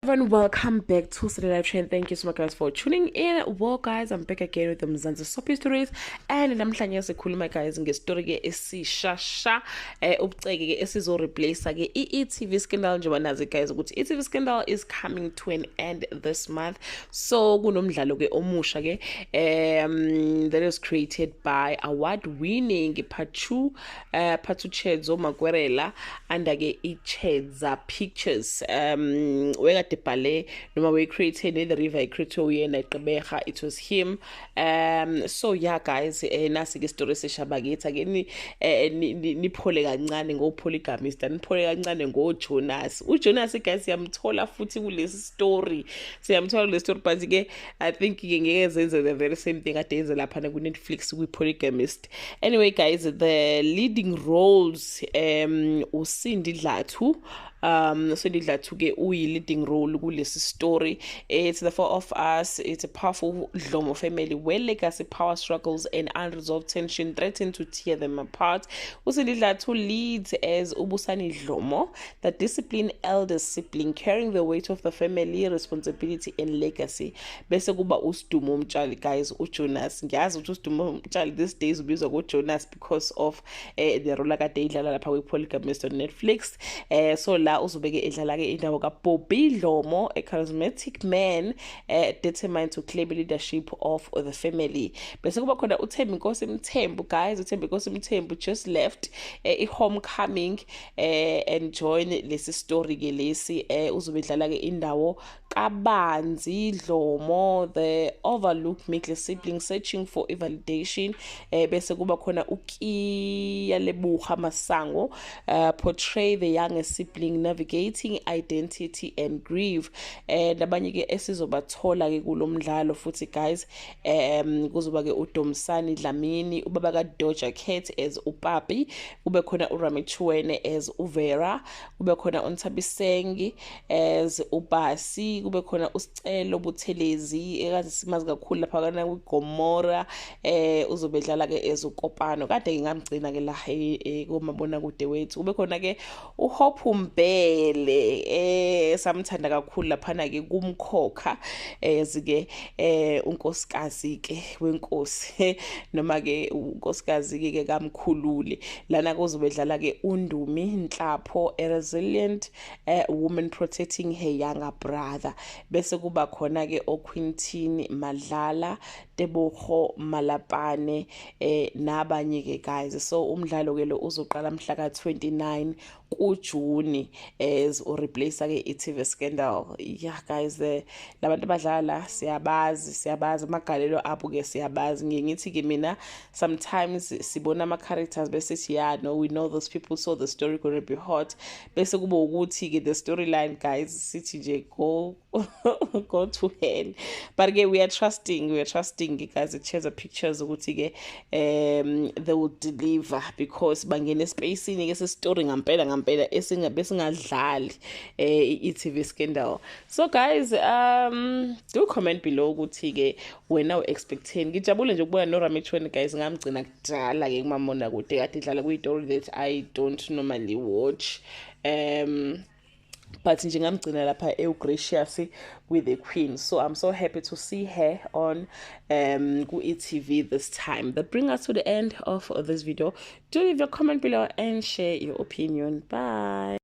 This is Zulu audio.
Everyone, welcome back to Saturday Live Train. Thank you so much guys for tuning in. Well guys, I'm back again with the Mzansi Soapy Stories, and namhlanje sikhuluma guys ngestory ke esishasha ubuceke ke esizo replace ke i-e.tv scandal njengoba nazi guys ukuthi i-e.tv scandal is coming to an end this month. So kunomdlalo ke omusha ke that was created by award-winning Phathu Tshedza Magwerela under ke iChedza Pictures. Debale noma we created the river created na Gqeberha, it was him. So yeah guys, nasi ke story seshabaketha ke niphole kancane ngo polygamist, niphole kancane ngo Jonas. uJonas guys siyamthola futhi kulesi story, siyamthola kulesi story, but ke I think ke ngeke zenze the very same thing ade yenze lapha ku Netflix kwi polygamist. Anyway guys, the leading roles uSindi Dlathu. Sindi Dlathu ke uyi leading role kulesi story. It's the four of us. It's a powerful Dlomo family where legacy, power struggles and unresolved tension threaten to tear them apart. uSindi Dlathu leads as Ubusani Dlomo, the disciplined eldest sibling carrying the weight of the family responsibility and legacy. Bese kuba uSidumo Mtshali guys, uJonas. Ngiyazi ukuthi uSidumo Mtshali these days ubizwa ngoJonas because of the role akade idlala lapha kwi Polygamist on Netflix. So la uzobeke edlala ke indawo kaBobby Dlomo, a charismatic man determined to claim leadership of the family. Bese kuba khona uThembi Nkosi Mthembu guys. uThembi Nkosi Mthembu just left homecoming and join lesi story ke lesi uzobe edlala ke indawo kaBanzi Dlomo, the overlooked middle sibling searching for a validation. Bese kuba khona uKiya Leboga Masango portray the youngest sibling navigating identity and grief. Nabanye ke esizobathola ke kulomdlalo futhi guys, kuzoba ke uDomsani Dlamini, ubaba ka Doja Cat as uPapi, kube khona uRamichwene as uVera, kube khona uNthabisengi as uBasi, kube khona uSicelo Buthelezi ekazi simazi kakhulu lapha kana kwiGomora, uzobe edlala ke as uKopano, kade ngingamgcina ke la komabona kude wethu. Kube khona ke uHope Mbele, samthanda kakhulu laphana ke kumkhokha ezike unkosikazi ke wenkosi noma ke unkosikazi ke kamkhulule. Lana kuzobe edlala ke uNdumi Nhlapho, a resilient woman protecting her younger brother. Bese kuba khona ke oQuintini Madlala, Tebogo Malapane nabanye ke guys. So umdlalo ke lo uzoqala mhla ka 29 kuJuni as replace ke i-e.tv scandal. Yeah guys, labantu abadlala siyabazi amagalelo abo ke siyabazi. Ngithi ke mina sometimes sibona ama characters bese sithi yeah no, we know those people, so the story gonna be hot. Bese kuba ukuthi ke the storyline guys sithi nje go to hell, but ke we are trusting guys iChedza Pictures ukuthi ke they will deliver, because bangena space ni ke story ngampela esingabe singadlali i-e.tv scandal. So guys, do comment below ukuthi ke wena expecting. Ngijabule nje ukubona noRamichwene guys, ngamgcina kudala ke kumamona kude kade idlala kwi-story that I don't normally watch, but nje ngamgcina lapha Gracious with the Queen. So I'm so happy to see her on ku-e.tv this time. That brings us to the end of this video. Do leave your comment below and share your opinion. Bye.